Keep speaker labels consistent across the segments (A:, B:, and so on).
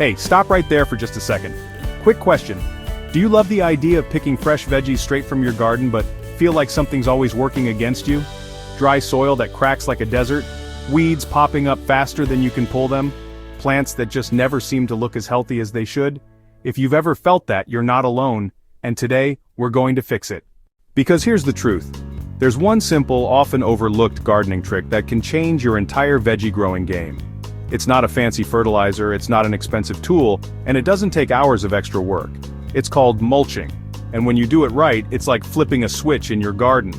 A: Hey, stop right there for just a second. Quick question. Do you love the idea of picking fresh veggies straight from your garden but feel like something's always working against you? Dry soil that cracks like a desert? Weeds popping up faster than you can pull them? Plants that just never seem to look as healthy as they should? If you've ever felt that, you're not alone, and today, we're going to fix it. Because here's the truth. There's one simple, often overlooked gardening trick that can change your entire veggie growing game. It's not a fancy fertilizer, it's not an expensive tool, and it doesn't take hours of extra work. It's called mulching. And when you do it right, it's like flipping a switch in your garden.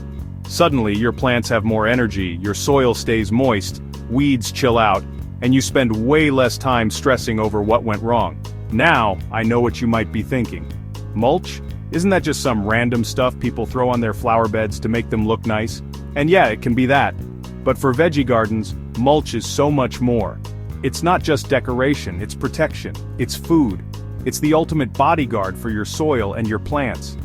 A: Suddenly, your plants have more energy, your soil stays moist, weeds chill out, and you spend way less time stressing over what went wrong. Now, I know what you might be thinking. Mulch? Isn't that just some random stuff people throw on their flower beds to make them look nice? And yeah, it can be that. But for veggie gardens, mulch is so much more. It's not just decoration, it's protection, it's food. It's the ultimate bodyguard for your soil and your plants.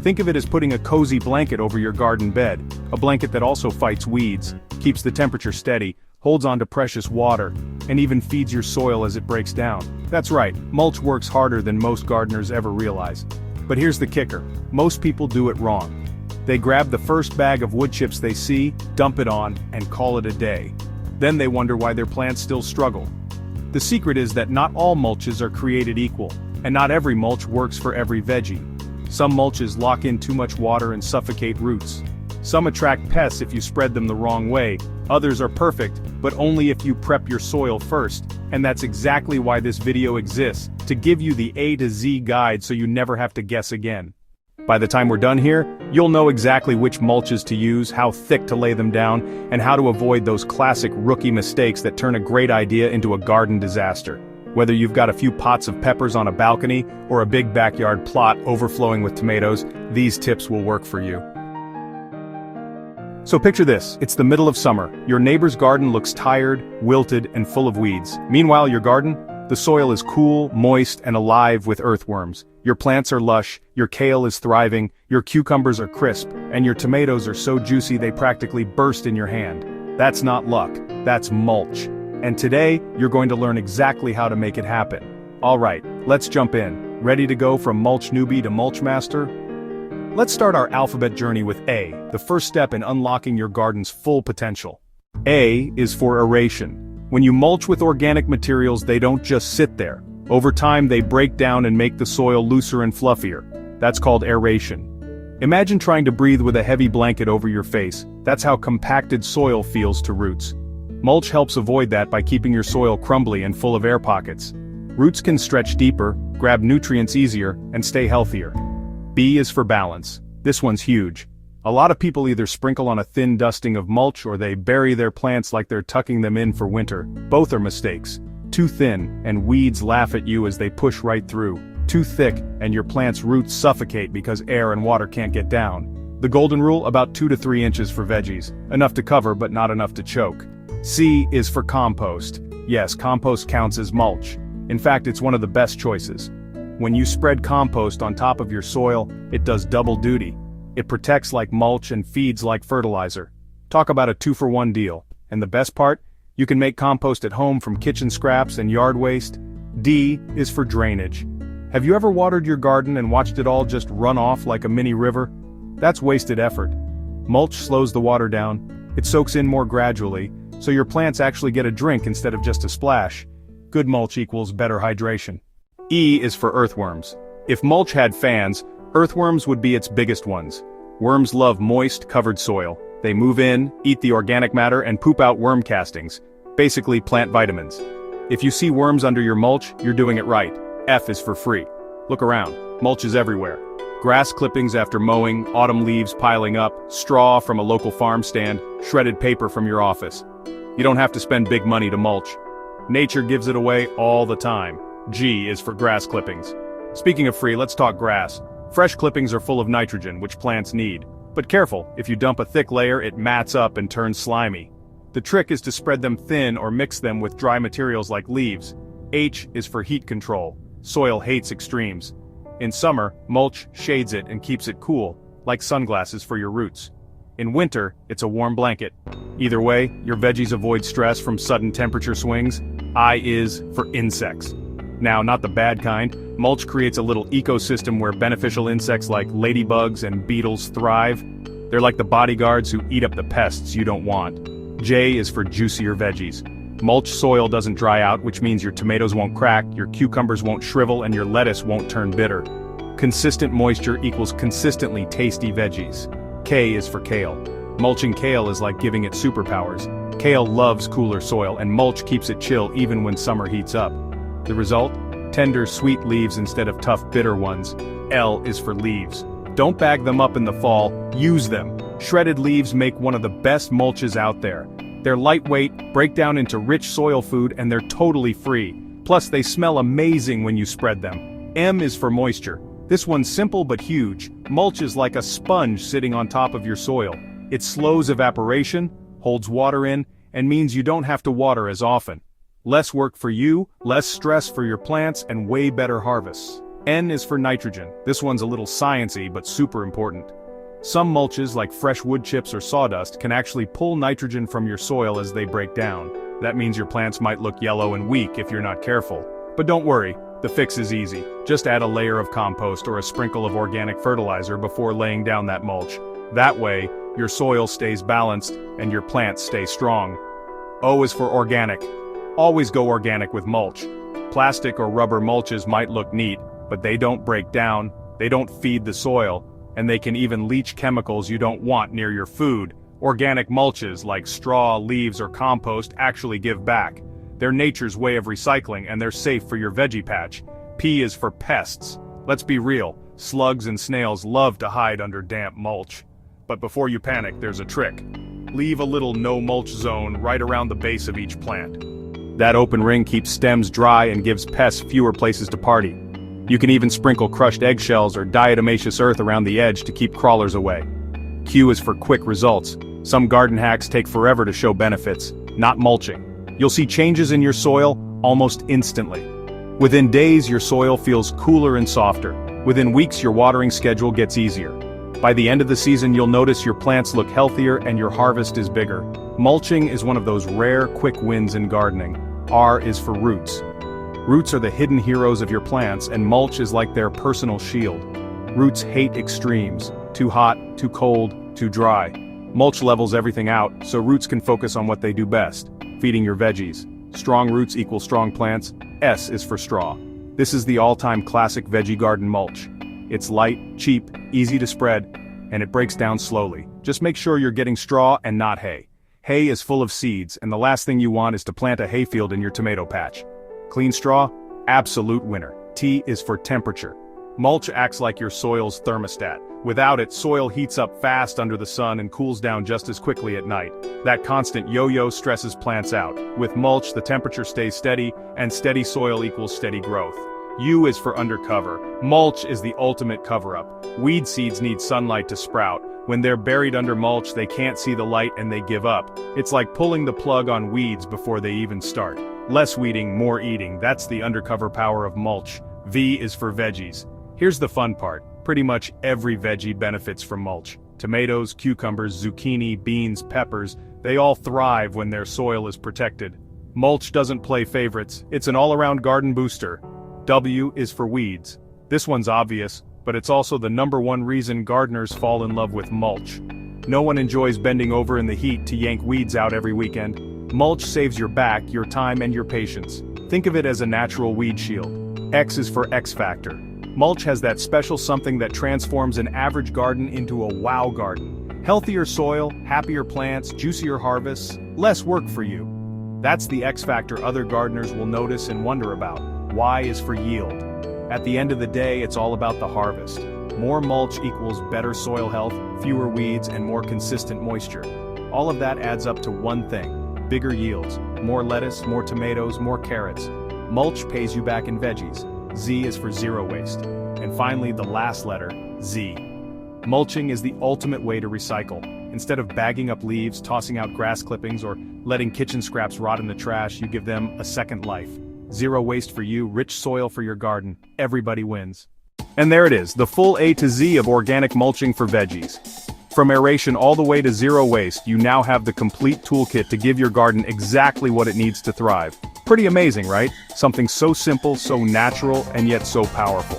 A: Think of it as putting a cozy blanket over your garden bed, a blanket that also fights weeds, keeps the temperature steady, holds on to precious water, and even feeds your soil as it breaks down. That's right, mulch works harder than most gardeners ever realize. But here's the kicker, most people do it wrong. They grab the first bag of wood chips they see, dump it on, and call it a day. Then they wonder why their plants still struggle. The secret is that not all mulches are created equal, and not every mulch works for every veggie. Some mulches lock in too much water and suffocate roots. Some attract pests if you spread them the wrong way, others are perfect, but only if you prep your soil first. And that's exactly why this video exists, to give you the A to Z guide so you never have to guess again. By the time we're done here, you'll know exactly which mulches to use, how thick to lay them down, and how to avoid those classic rookie mistakes that turn a great idea into a garden disaster. Whether you've got a few pots of peppers on a balcony, or a big backyard plot overflowing with tomatoes, these tips will work for you. So picture this, it's the middle of summer, your neighbor's garden looks tired, wilted, and full of weeds. Meanwhile your garden? The soil is cool, moist, and alive with earthworms. Your plants are lush, your kale is thriving, your cucumbers are crisp, and your tomatoes are so juicy they practically burst in your hand. That's not luck, that's mulch. And today, you're going to learn exactly how to make it happen. Alright, let's jump in. Ready to go from mulch newbie to mulch master? Let's start our alphabet journey with A, the first step in unlocking your garden's full potential. A is for aeration. When you mulch with organic materials, they don't just sit there. Over time, they break down and make the soil looser and fluffier. That's called aeration. Imagine trying to breathe with a heavy blanket over your face. That's how compacted soil feels to roots. Mulch helps avoid that by keeping your soil crumbly and full of air pockets. Roots can stretch deeper, grab nutrients easier, and stay healthier. B is for balance. This one's huge. A lot of people either sprinkle on a thin dusting of mulch or they bury their plants like they're tucking them in for winter. Both are mistakes. Too thin, and weeds laugh at you as they push right through. Too thick, and your plant's roots suffocate because air and water can't get down. The golden rule, about 2 to 3 inches for veggies. Enough to cover but not enough to choke. C is for compost. Yes, compost counts as mulch. In fact, it's one of the best choices. When you spread compost on top of your soil, it does double duty. It protects like mulch and feeds like fertilizer. Talk about a 2-for-1 deal. And the best part? You can make compost at home from kitchen scraps and yard waste. D is for drainage. Have you ever watered your garden and watched it all just run off like a mini river? That's wasted effort. Mulch slows the water down. It soaks in more gradually, so your plants actually get a drink instead of just a splash. Good mulch equals better hydration. E is for earthworms. If mulch had fans, earthworms would be its biggest ones. Worms love moist, covered soil. They move in, eat the organic matter, and poop out worm castings. Basically plant vitamins. If you see worms under your mulch, you're doing it right. F is for free. Look around. Mulch is everywhere. Grass clippings after mowing, autumn leaves piling up, straw from a local farm stand, shredded paper from your office. You don't have to spend big money to mulch. Nature gives it away all the time. G is for grass clippings. Speaking of free, let's talk grass. Fresh clippings are full of nitrogen, which plants need. But careful, if you dump a thick layer, it mats up and turns slimy. The trick is to spread them thin or mix them with dry materials like leaves. H is for heat control. Soil hates extremes. In summer, mulch shades it and keeps it cool, like sunglasses for your roots. In winter, it's a warm blanket. Either way, your veggies avoid stress from sudden temperature swings. I is for insects. Now, not the bad kind. Mulch creates a little ecosystem where beneficial insects like ladybugs and beetles thrive. They're like the bodyguards who eat up the pests you don't want. J is for juicier veggies. Mulch soil doesn't dry out, which means your tomatoes won't crack, your cucumbers won't shrivel, and your lettuce won't turn bitter. Consistent moisture equals consistently tasty veggies. K is for kale. Mulching kale is like giving it superpowers. Kale loves cooler soil, and mulch keeps it chill even when summer heats up. The result? Tender, sweet leaves instead of tough, bitter ones. L is for leaves. Don't bag them up in the fall, use them. Shredded leaves make one of the best mulches out there. They're lightweight, break down into rich soil food, and they're totally free. Plus, they smell amazing when you spread them. M is for moisture. This one's simple but huge. Mulch is like a sponge sitting on top of your soil. It slows evaporation, holds water in, and means you don't have to water as often. Less work for you, less stress for your plants, and way better harvests. N is for nitrogen. This one's a little sciencey but super important. Some mulches like fresh wood chips or sawdust can actually pull nitrogen from your soil as they break down. That means your plants might look yellow and weak if you're not careful. But don't worry, the fix is easy. Just add a layer of compost or a sprinkle of organic fertilizer before laying down that mulch. That way, your soil stays balanced and your plants stay strong. O is for organic. Always go organic with mulch. Plastic or rubber mulches might look neat, but they don't break down, they don't feed the soil, and they can even leach chemicals you don't want near your food. Organic mulches like straw, leaves, or compost actually give back. They're nature's way of recycling, and they're safe for your veggie patch. P is for pests. Let's be real, slugs and snails love to hide under damp mulch. But before you panic, there's a trick. Leave a little no-mulch zone right around the base of each plant. That open ring keeps stems dry and gives pests fewer places to party. You can even sprinkle crushed eggshells or diatomaceous earth around the edge to keep crawlers away. Q is for quick results. Some garden hacks take forever to show benefits, not mulching. You'll see changes in your soil almost instantly. Within days, your soil feels cooler and softer. Within weeks, your watering schedule gets easier. By the end of the season, you'll notice your plants look healthier and your harvest is bigger. Mulching is one of those rare, quick wins in gardening. R is for roots. Roots are the hidden heroes of your plants, and mulch is like their personal shield. Roots hate extremes. Too hot, too cold, too dry. Mulch levels everything out, so roots can focus on what they do best, feeding your veggies. Strong roots equal strong plants. S is for straw. This is the all-time classic veggie garden mulch. It's light, cheap, easy to spread, and it breaks down slowly. Just make sure you're getting straw and not hay. Hay is full of seeds, and the last thing you want is to plant a hayfield in your tomato patch. Clean straw? Absolute winner. T is for temperature. Mulch acts like your soil's thermostat. Without it, soil heats up fast under the sun and cools down just as quickly at night. That constant yo-yo stresses plants out. With mulch, the temperature stays steady, and steady soil equals steady growth. U is for undercover. Mulch is the ultimate cover-up. Weed seeds need sunlight to sprout. When they're buried under mulch, they can't see the light and they give up. It's like pulling the plug on weeds before they even start. Less weeding, more eating. That's the undercover power of mulch. V is for veggies. Here's the fun part. Pretty much every veggie benefits from mulch. Tomatoes, cucumbers, zucchini, beans, peppers, they all thrive when their soil is protected. Mulch doesn't play favorites. It's an all-around garden booster. W is for weeds. This one's obvious, but it's also the #1 reason gardeners fall in love with mulch. No one enjoys bending over in the heat to yank weeds out every weekend. Mulch saves your back, your time, and your patience. Think of it as a natural weed shield. X is for X factor. Mulch has that special something that transforms an average garden into a wow garden. Healthier soil, happier plants, juicier harvests, less work for you. That's the X factor other gardeners will notice and wonder about. Y is for yield. At the end of the day, it's all about the harvest. More mulch equals better soil health, fewer weeds, and more consistent moisture. All of that adds up to one thing: bigger yields, more lettuce, more tomatoes, more carrots. Mulch pays you back in veggies. Z is for zero waste. And finally, the last letter, Z. Mulching is the ultimate way to recycle. Instead of bagging up leaves, tossing out grass clippings, or letting kitchen scraps rot in the trash, you give them a second life. Zero waste for you, rich soil for your garden. Everybody wins. And there it is, the full A to Z of organic mulching for veggies. From aeration all the way to zero waste, you now have the complete toolkit to give your garden exactly what it needs to thrive. Pretty amazing, right? Something so simple, so natural, and yet so powerful.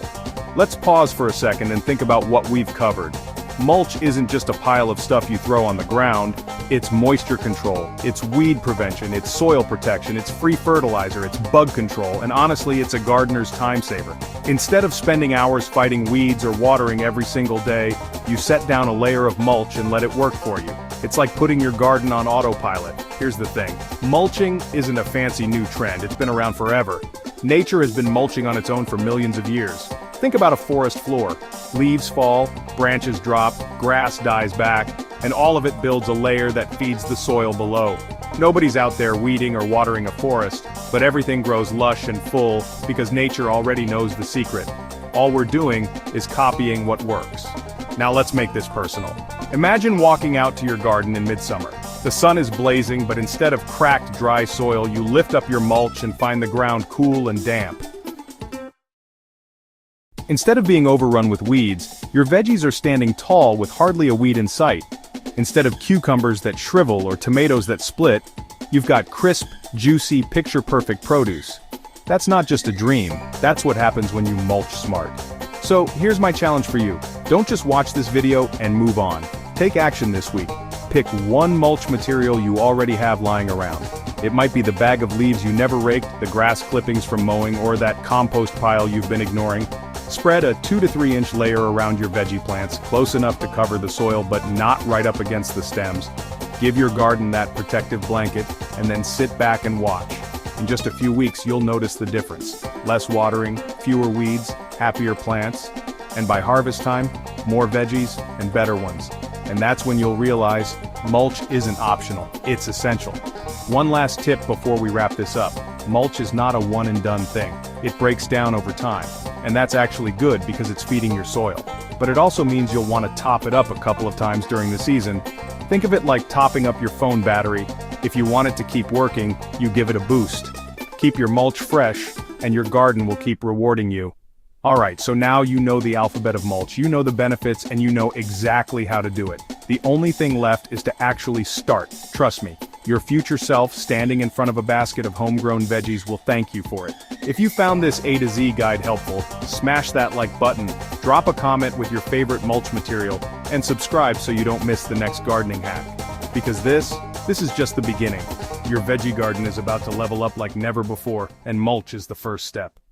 A: Let's pause for a second and think about what we've covered. Mulch isn't just a pile of stuff you throw on the ground, it's moisture control, it's weed prevention, it's soil protection, it's free fertilizer, it's bug control, and honestly it's a gardener's time saver. Instead of spending hours fighting weeds or watering every single day, you set down a layer of mulch and let it work for you. It's like putting your garden on autopilot. Here's the thing. Mulching isn't a fancy new trend, it's been around forever. Nature has been mulching on its own for millions of years. Think about a forest floor. Leaves fall, branches drop, grass dies back, and all of it builds a layer that feeds the soil below. Nobody's out there weeding or watering a forest, but everything grows lush and full because nature already knows the secret. All we're doing is copying what works. Now let's make this personal. Imagine walking out to your garden in midsummer. The sun is blazing, but instead of cracked, dry soil, you lift up your mulch and find the ground cool and damp. Instead of being overrun with weeds, your veggies are standing tall with hardly a weed in sight. Instead of cucumbers that shrivel or tomatoes that split, you've got crisp, juicy, picture-perfect produce. That's not just a dream, that's what happens when you mulch smart. So, here's my challenge for you. Don't just watch this video and move on. Take action this week. Pick one mulch material you already have lying around. It might be the bag of leaves you never raked, the grass clippings from mowing, or that compost pile you've been ignoring. Spread a 2 to 3 inch layer around your veggie plants, close enough to cover the soil but not right up against the stems. Give your garden that protective blanket, and then sit back and watch. In just a few weeks you'll notice the difference. Less watering, fewer weeds, happier plants, and by harvest time, more veggies and better ones. And that's when you'll realize mulch isn't optional, it's essential. One last tip before we wrap this up. Mulch is not a one and done thing. It breaks down over time. And that's actually good because it's feeding your soil. But it also means you'll want to top it up a couple of times during the season. Think of it like topping up your phone battery. If you want it to keep working, you give it a boost. Keep your mulch fresh, and your garden will keep rewarding you. Alright, so now you know the alphabet of mulch, you know the benefits, and you know exactly how to do it. The only thing left is to actually start. Trust me, your future self standing in front of a basket of homegrown veggies will thank you for it. If you found this A to Z guide helpful, smash that like button, drop a comment with your favorite mulch material, and subscribe so you don't miss the next gardening hack. Because this is just the beginning. Your veggie garden is about to level up like never before, and mulch is the first step.